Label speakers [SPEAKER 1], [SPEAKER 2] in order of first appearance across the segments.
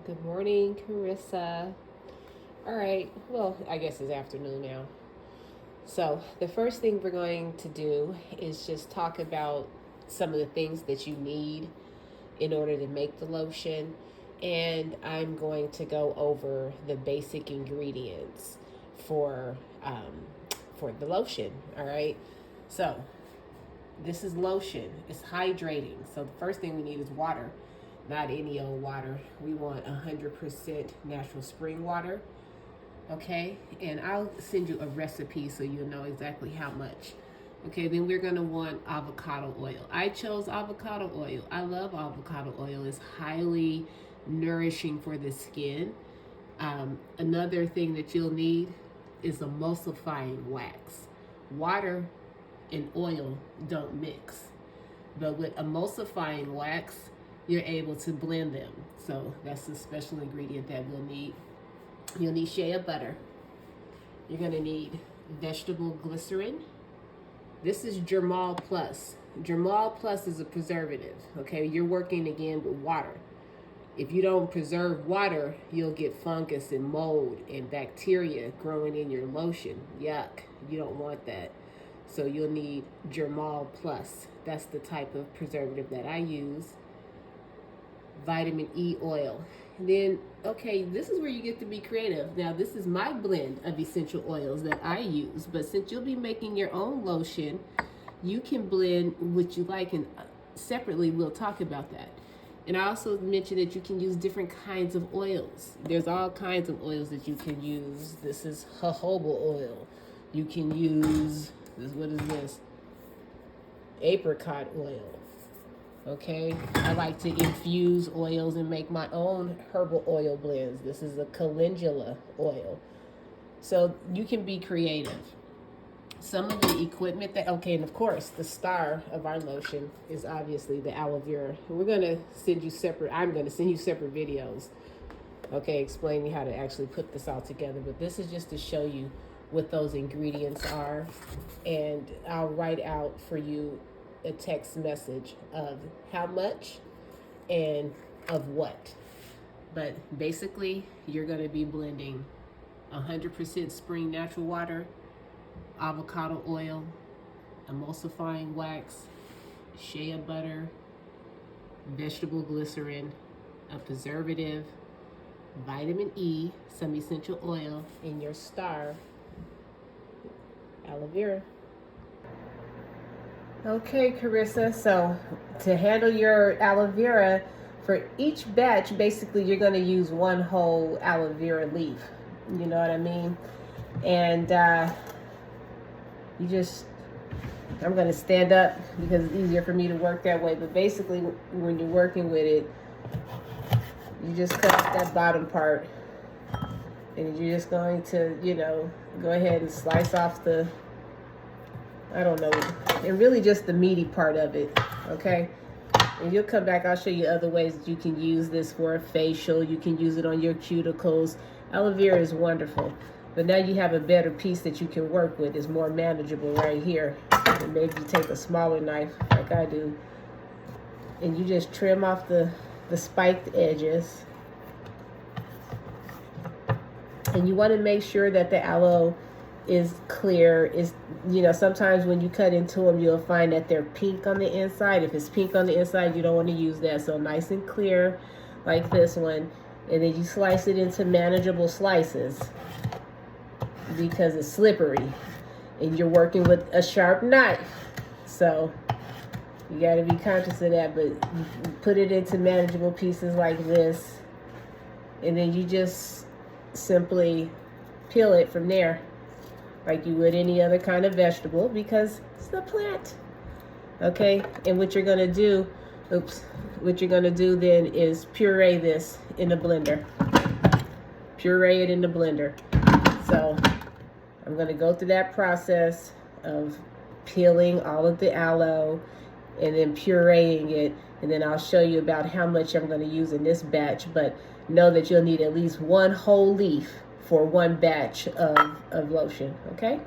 [SPEAKER 1] Good morning, Carissa. All right, well, I guess it's afternoon now. So, the first thing we're going to do is just talk about some of the things that you need in order to make the lotion. And I'm going to go over the basic ingredients for the lotion. All right. So, this is lotion. It's hydrating. So, the first thing we need is water. Not any old water. We want 100% natural spring water. Okay, and I'll send you a recipe so you'll know exactly how much. Okay, then we're gonna want avocado oil. I chose avocado oil. I love avocado oil. It's highly nourishing for the skin. Another thing that you'll need is emulsifying wax. Water and oil don't mix, but with emulsifying wax, you're able to blend them. So that's a special ingredient that we'll need. You'll need Shea Butter. You're gonna need vegetable glycerin. This is Germall Plus. Germall Plus is a preservative, okay? You're working again with water. If you don't preserve water, you'll get fungus and mold and bacteria growing in your lotion. Yuck, you don't want that. So you'll need Germall Plus. That's the type of preservative that I use. Vitamin E oil. And then, okay, this is where you get to be creative. Now, this is my blend of essential oils that I use, but since you'll be making your own lotion, you can blend what you like, and separately we'll talk about that. And I also mentioned that you can use different kinds of oils. There's all kinds of oils that you can use. This is jojoba oil. You can use, what is this? Apricot oil. Okay, I like to infuse oils and make my own herbal oil blends. This is a calendula oil. So you can be creative. Some of the equipment that, okay, and of course, the star of our lotion is obviously the aloe vera. We're going to send you separate, I'm going to send you separate videos, okay, explaining how to actually put this all together. But this is just to show you what those ingredients are. And I'll write out for you a text message of how much and of what. But basically, you're going to be blending 100% spring natural water, avocado oil, emulsifying wax, shea butter, vegetable glycerin, a preservative, vitamin E, some essential oil, and your star, aloe vera. Okay, Carissa, so to handle your aloe vera, for each batch, basically you're going to use one whole aloe vera leaf. You know what I mean? And I'm going to stand up because it's easier for me to work that way. But basically, when you're working with it, you just cut off that bottom part. And you're just going to, go ahead and slice off the, and really just the meaty part of it, okay? And you'll come back, I'll show you other ways that you can use this for a facial. You can use it on your cuticles. Aloe vera is wonderful. But now you have a better piece that you can work with. It's more manageable right here. And maybe you take a smaller knife like I do. And you just trim off the spiked edges. And you want to make sure that the aloe is clear. Sometimes when you cut into them, you'll find that they're pink on the inside. If it's pink on the inside, you don't want to use that. So nice and clear like this one. And then you slice it into manageable slices because it's slippery. And you're working with a sharp knife. So you got to be conscious of that. But you put it into manageable pieces like this. And then you just simply peel it from there, like you would any other kind of vegetable, because it's a plant. Okay, and what you're gonna do, then is puree this in the blender. Puree it in the blender. So I'm gonna go through that process of peeling all of the aloe and then pureeing it, and then I'll show you about how much I'm gonna use in this batch, but know that you'll need at least one whole leaf for one batch of lotion, okay?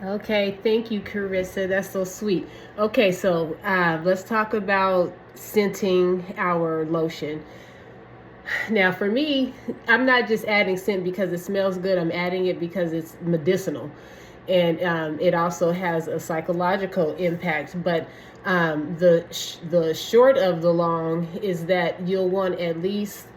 [SPEAKER 1] Okay, thank you, Carissa. That's so sweet. Okay, so let's talk about scenting our lotion. Now for me, I'm not just adding scent because it smells good. I'm adding it because it's medicinal. And it also has a psychological impact. But the short of the long is that you'll want at least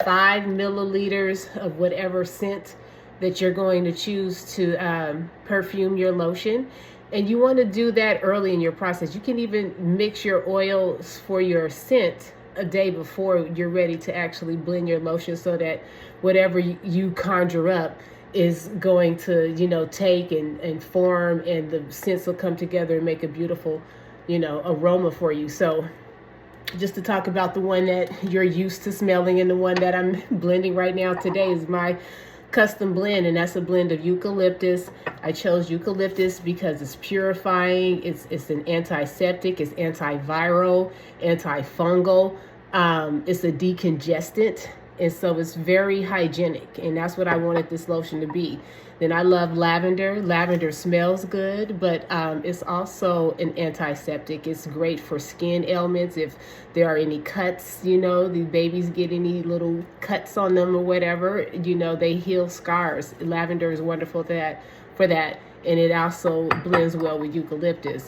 [SPEAKER 1] 5 milliliters of whatever scent that you're going to choose to perfume your lotion. And you want to do that early in your process. You can even mix your oils for your scent a day before you're ready to actually blend your lotion, so that whatever you conjure up is going to, take and form, and the scents will come together and make a beautiful, aroma for you. So just to talk about the one that you're used to smelling, and the one that I'm blending right now today is my custom blend, and that's a blend of eucalyptus. I chose eucalyptus because it's purifying, it's an antiseptic, it's antiviral, antifungal, it's a decongestant, and so it's very hygienic, and that's what I wanted this lotion to be. Then I love lavender. Lavender smells good, but it's also an antiseptic. It's great for skin ailments. If there are any cuts, the babies get any little cuts on them or whatever, they heal scars. Lavender is wonderful for that, and it also blends well with eucalyptus.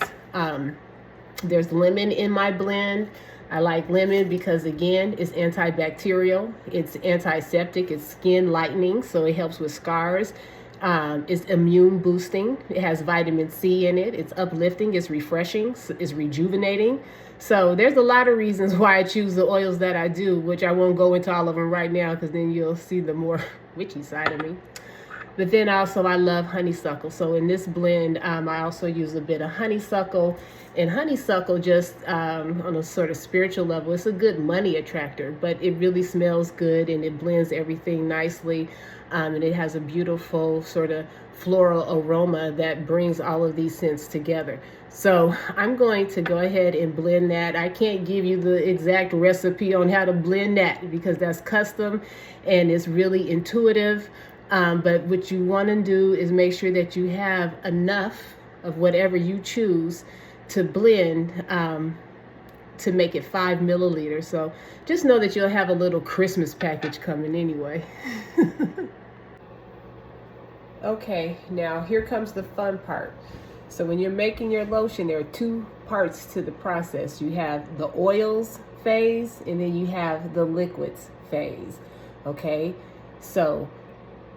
[SPEAKER 1] There's lemon in my blend. I like lemon because, again, it's antibacterial, it's antiseptic, it's skin lightening, so it helps with scars. It's immune boosting. It has vitamin C in it. It's uplifting. It's refreshing. It's rejuvenating. So there's a lot of reasons why I choose the oils that I do, which I won't go into all of them right now because then you'll see the more witchy side of me. But then also I love honeysuckle. So in this blend, I also use a bit of honeysuckle. And honeysuckle, just on a sort of spiritual level, it's a good money attractor, but it really smells good and it blends everything nicely. And it has a beautiful sort of floral aroma that brings all of these scents together. So I'm going to go ahead and blend that. I can't give you the exact recipe on how to blend that because that's custom and it's really intuitive. But what you want to do is make sure that you have enough of whatever you choose to blend to make it 5 milliliters. So just know that you'll have a little Christmas package coming anyway. Okay, now here comes the fun part. So when you're making your lotion, there are 2 parts to the process. You have the oils phase, and then you have the liquids phase. Okay, so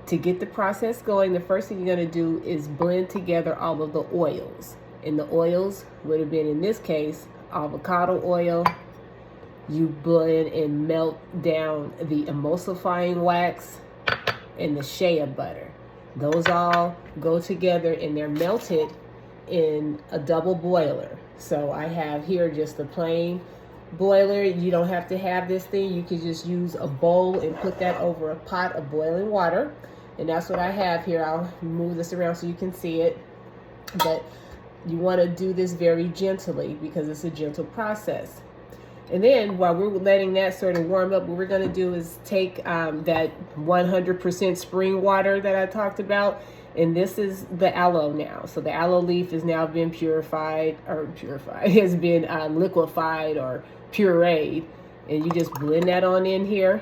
[SPEAKER 1] to get the process going, the first thing you're going to do is blend together all of the oils. And the oils would have been, in this case, avocado oil. You blend and melt down the emulsifying wax and the shea butter. Those all go together and they're melted in a double boiler. So I have here just a plain boiler. You don't have to have this thing. You can just use a bowl and put that over a pot of boiling water. And that's what I have here. I'll move this around so you can see it. But you want to do this very gently because it's a gentle process. And then while we're letting that sort of warm up, what we're going to do is take that 100% spring water that I talked about. And this is the aloe now. So the aloe leaf has now been has been liquefied or pureed. And you just blend that on in here.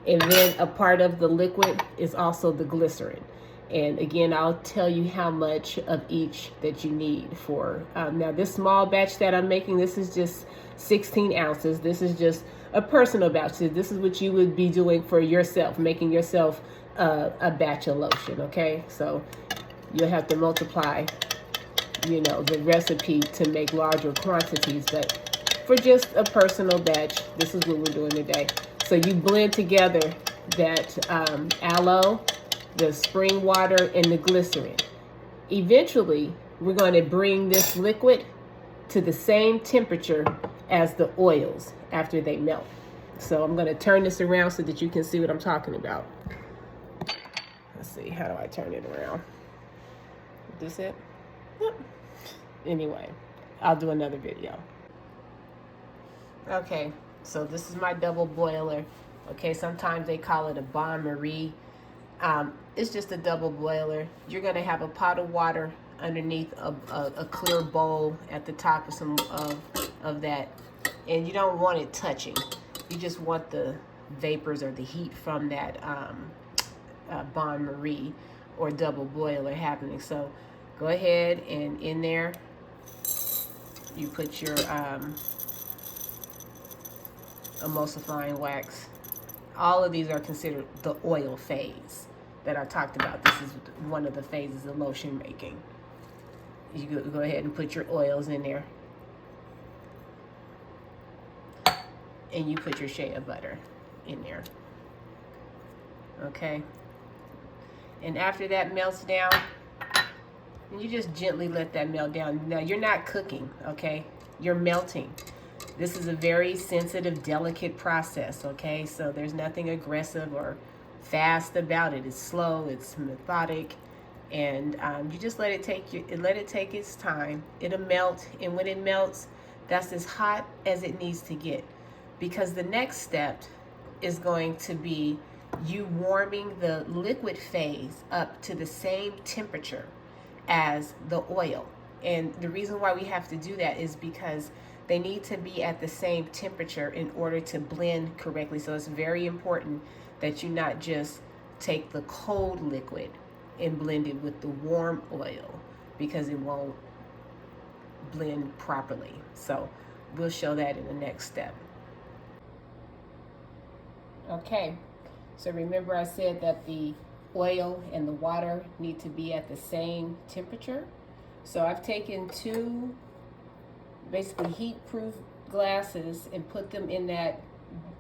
[SPEAKER 1] And then a part of the liquid is also the glycerin. And again, I'll tell you how much of each that you need for. Now this small batch that I'm making, this is just 16 ounces. This is just a personal batch. So this is what you would be doing for yourself, making yourself a batch of lotion, okay? So you'll have to multiply, the recipe to make larger quantities. But for just a personal batch, this is what we're doing today. So you blend together that aloe, the spring water, and the glycerin. Eventually, we're going to bring this liquid to the same temperature as the oils after they melt. So I'm going to turn this around so that you can see what I'm talking about. Let's see, how do I turn it around? Is this it? Yep. Anyway, I'll do another video. Okay, so this is my double boiler. Okay, sometimes they call it a bain-marie. It's just a double boiler. You're going to have a pot of water underneath a clear bowl at the top of some of that And you don't want it touching. You just want the vapors or the heat from that bain marie or double boiler happening. So go ahead and in there you put your emulsifying wax. All of these are considered the oil phase that I talked about. This is one of the phases of lotion making. You go ahead and put your oils in there. And you put your Shea Butter in there. Okay. And after that melts down, you just gently let that melt down. Now, you're not cooking, okay? You're melting. This is a very sensitive, delicate process, okay? So there's nothing aggressive or fast about it. It's slow, it's methodic, and you just let it take its time. It'll melt, and when it melts, that's as hot as it needs to get, because the next step is going to be you warming the liquid phase up to the same temperature as the oil. And the reason why we have to do that is because they need to be at the same temperature in order to blend correctly. So it's very important that you not just take the cold liquid and blend it with the warm oil, because it won't blend properly. So we'll show that in the next step. Okay, so remember I said that the oil and the water need to be at the same temperature. So I've taken two basically heat-proof glasses and put them in that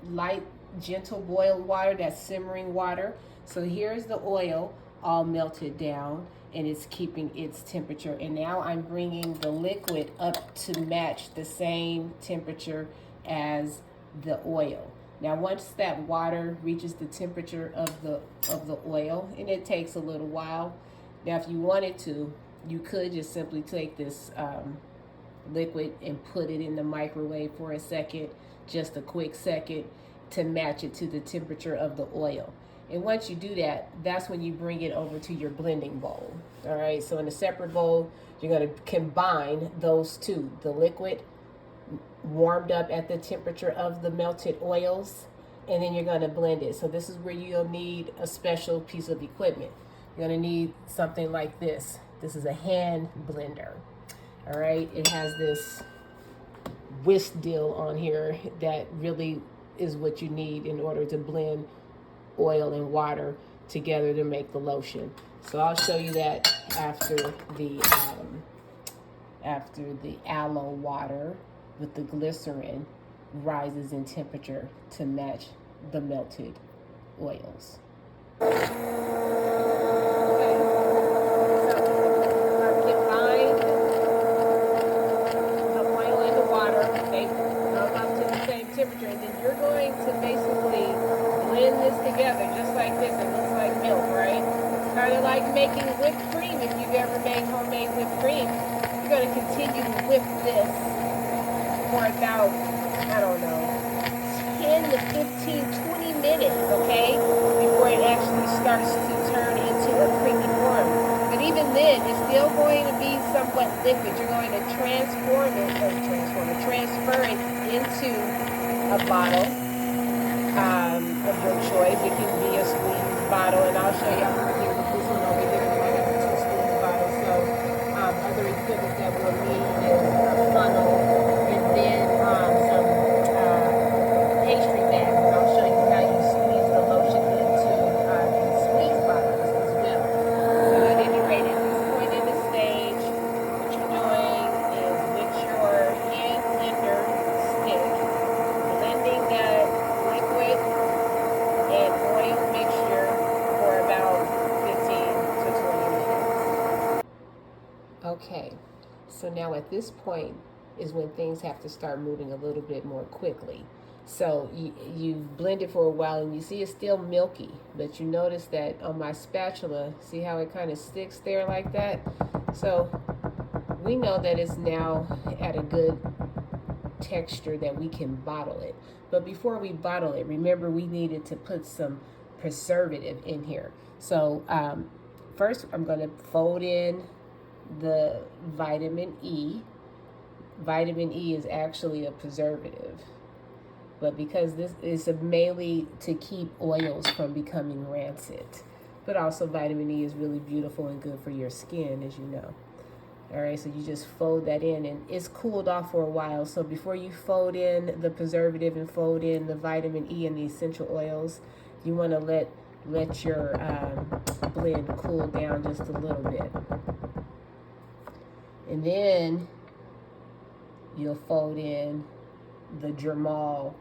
[SPEAKER 1] light, gentle boiled water, that simmering water. So here's the oil all melted down, and it's keeping its temperature. And now I'm bringing the liquid up to match the same temperature as the oil. Now, once that water reaches the temperature of the oil, and it takes a little while. Now, if you wanted to, you could just simply take this liquid and put it in the microwave for a second, just a quick second, to match it to the temperature of the oil. And once you do that, that's when you bring it over to your blending bowl. All right, so in a separate bowl, you're going to combine those two, the liquid warmed up at the temperature of the melted oils, and then you're going to blend it. So this is where you'll need a special piece of equipment. You're going to need something like this. This is a hand blender. All right, it has this whisk deal on here that really is what you need in order to blend oil and water together to make the lotion. So I'll show you that after the aloe water with the glycerin rises in temperature to match the melted oils. Temperature, and then you're going to basically blend this together just like this. It looks like milk, right? It's kind of like making whipped cream. If you've ever made homemade whipped cream, you're going to continue to whip this for about, I don't know, 10 to 15, 20 minutes, okay, before it actually starts to turn into a creamy form. But even then, it's still going to be somewhat liquid. You're going to transfer it into a bottle of your choice. It can be a squeeze bottle, and I'll show you how to do this one over here. I have two squeeze bottles. So other equipment that we'll need is a funnel, and then some pastry bags. And I'll show you how you squeeze the lotion into these squeeze bottles as well. So at any rate, at this point in the stage, what you're doing is with your hand blender stick, blending that liquid and oil mixture for about 15 to 20 minutes. Okay, so now at this point is when things have to start moving a little bit more quickly. So you've blended for a while and you see it's still milky, but you notice that on my spatula, see how it kind of sticks there like that? So we know that it's now at a good texture that we can bottle it. But before we bottle it, remember we needed to put some preservative in here. So first I'm going to fold in the vitamin E Vitamin E is actually a preservative. But because this is mainly to keep oils from becoming rancid. But also vitamin E is really beautiful and good for your skin, as you know. All right, so you just fold that in, and it's cooled off for a while. So before you fold in the preservative and fold in the vitamin E and the essential oils, you want to let your blend cool down just a little bit. And then you'll fold in the Germall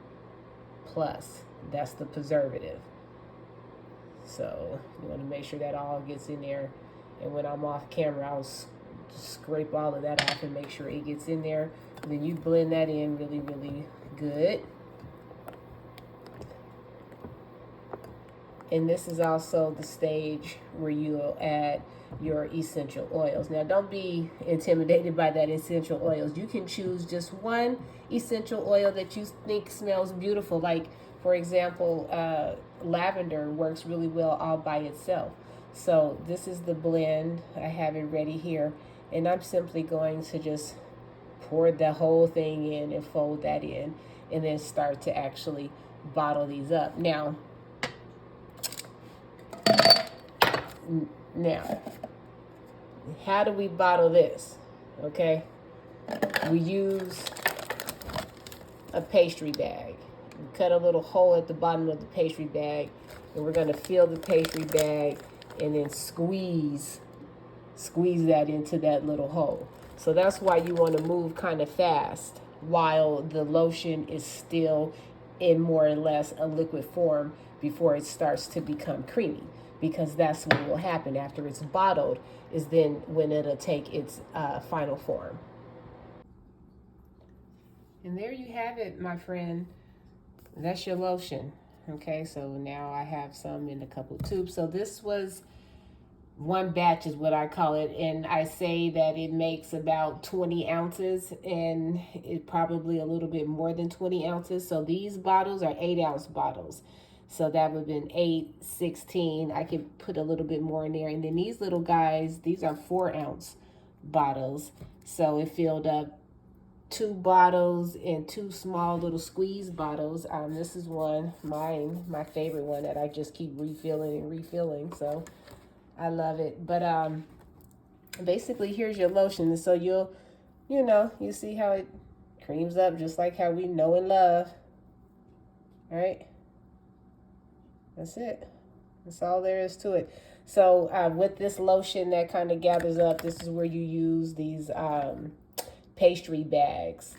[SPEAKER 1] Plus. That's the preservative. So you want to make sure that all gets in there. And when I'm off camera, I'll scrape all of that off and make sure it gets in there. And then you blend that in really, really good. And this is also the stage where you'll add your essential oils. Now, don't be intimidated by that essential oils. You can choose just one essential oil that you think smells beautiful. Like, for example, lavender works really well all by itself. So this is the blend. I have it ready here. And I'm simply going to just pour the whole thing in and fold that in. And then start to actually bottle these up. Now, how do we bottle this? Okay, we use a pastry bag. We cut a little hole at the bottom of the pastry bag, and we're going to fill the pastry bag and then squeeze that into that little hole. So that's why you want to move kind of fast while the lotion is still in more or less a liquid form before it starts to become creamy. Because that's what will happen after it's bottled, is then when it'll take its final form. And there you have it, my friend. That's your lotion. Okay, so now I have some in a couple tubes. So this was one batch is what I call it. And I say that it makes about 20 ounces, and it probably a little bit more than 20 ounces. So these bottles are 8-ounce bottles. So that would have been 8, 16. I could put a little bit more in there. And then these little guys, these are 4-ounce bottles. So it filled up 2 bottles and 2 small little squeeze bottles. This is one, my favorite one that I just keep refilling and refilling. So I love it. But basically, here's your lotion. And so you see how it creams up just like how we know and love. All right. That's it. That's all there is to it. So with this lotion that kind of gathers up, this is where you use these pastry bags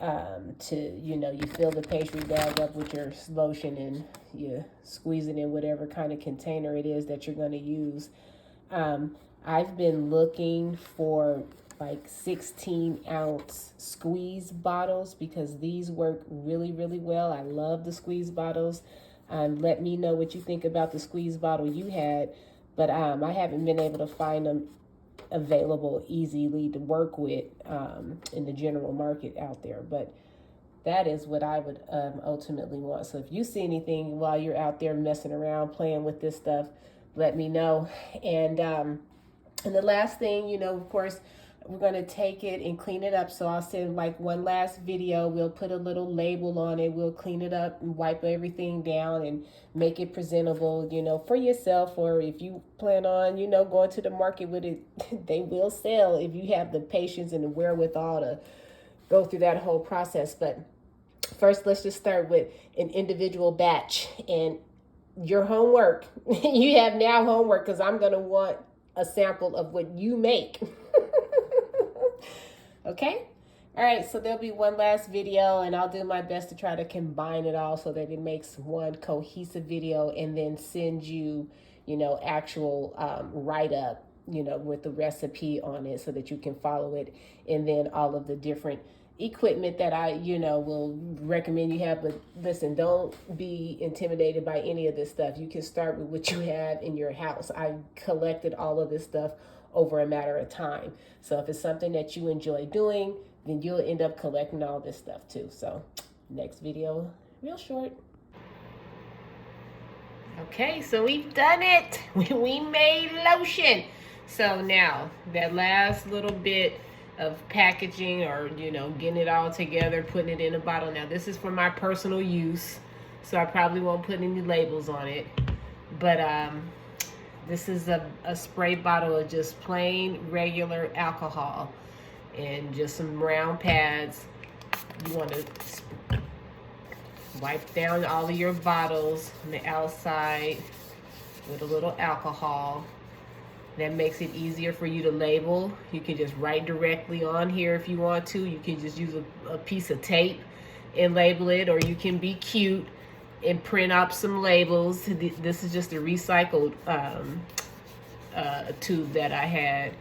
[SPEAKER 1] you fill the pastry bag up with your lotion and you squeeze it in whatever kind of container it is that you're going to use. I've been looking for like 16-ounce squeeze bottles because these work really, really well. I love the squeeze bottles. Let me know what you think about the squeeze bottle you had, but I haven't been able to find them available easily to work with in the general market out there. But that is what I would ultimately want. So if you see anything while you're out there messing around, playing with this stuff, let me know. And the last thing, of course, we're going to take it and clean it up. So I'll send like one last video. We'll put a little label on it. We'll clean it up and wipe everything down and make it presentable, for yourself. Or if you plan on, going to the market with it, they will sell if you have the patience and the wherewithal to go through that whole process. But first, let's just start with an individual batch. And your homework, you have now homework, because I'm going to want a sample of what you make. Okay? All right, so there'll be one last video, and I'll do my best to try to combine it all so that it makes one cohesive video, and then send you, actual write-up, with the recipe on it so that you can follow it, and then all of the different equipment that I, will recommend you have. But listen, don't be intimidated by any of this stuff. You can start with what you have in your house. I collected all of this stuff over a matter of time. So if it's something that you enjoy doing, then you'll end up collecting all this stuff too. So next video, real short. Okay, so we've done it. We made lotion. So now that last little bit of packaging or, you know, getting it all together, putting it in a bottle. Now, this is for my personal use, so I probably won't put any labels on it. But this is a spray bottle of just plain regular alcohol and just some round pads. You want to wipe down all of your bottles on the outside with a little alcohol. That makes it easier for you to label. You can just write directly on here if you want to. You can just use a piece of tape and label it, or you can be cute and print up some labels. This is just a recycled tube that I had.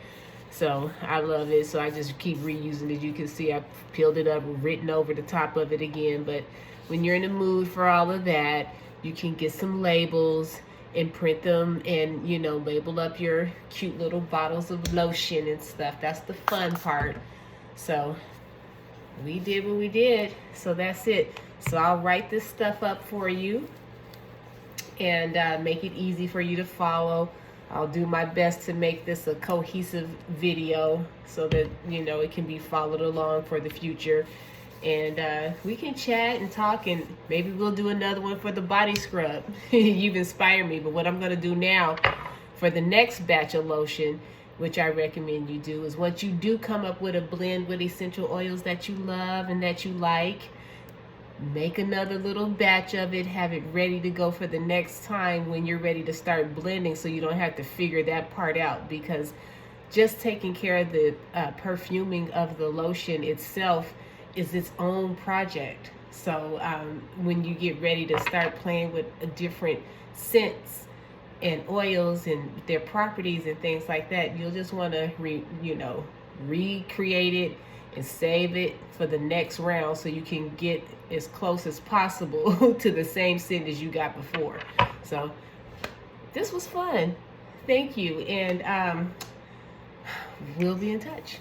[SPEAKER 1] So I love it. So I just keep reusing it. You can see I peeled it up and written over the top of it again. But when you're in the mood for all of that, you can get some labels and print them and, you know, label up your cute little bottles of lotion and stuff. That's the fun part. So we did what we did. So that's it. So I'll write this stuff up for you and make it easy for you to follow. I'll do my best to make this a cohesive video so that, you know, it can be followed along for the future. And we can chat and talk, and maybe we'll do another one for the body scrub. You've inspired me. But what I'm going to do now for the next batch of lotion, which I recommend you do, is once you do come up with a blend with essential oils that you love and that you like, make another little batch of it, have it ready to go for the next time when you're ready to start blending, so you don't have to figure that part out, because just taking care of the perfuming of the lotion itself is its own project. So when you get ready to start playing with different scents and oils and their properties and things like that, you'll just want to recreate it and save it for the next round, so you can get as close as possible to the same scent as you got before. So this was fun. Thank you, and we'll be in touch.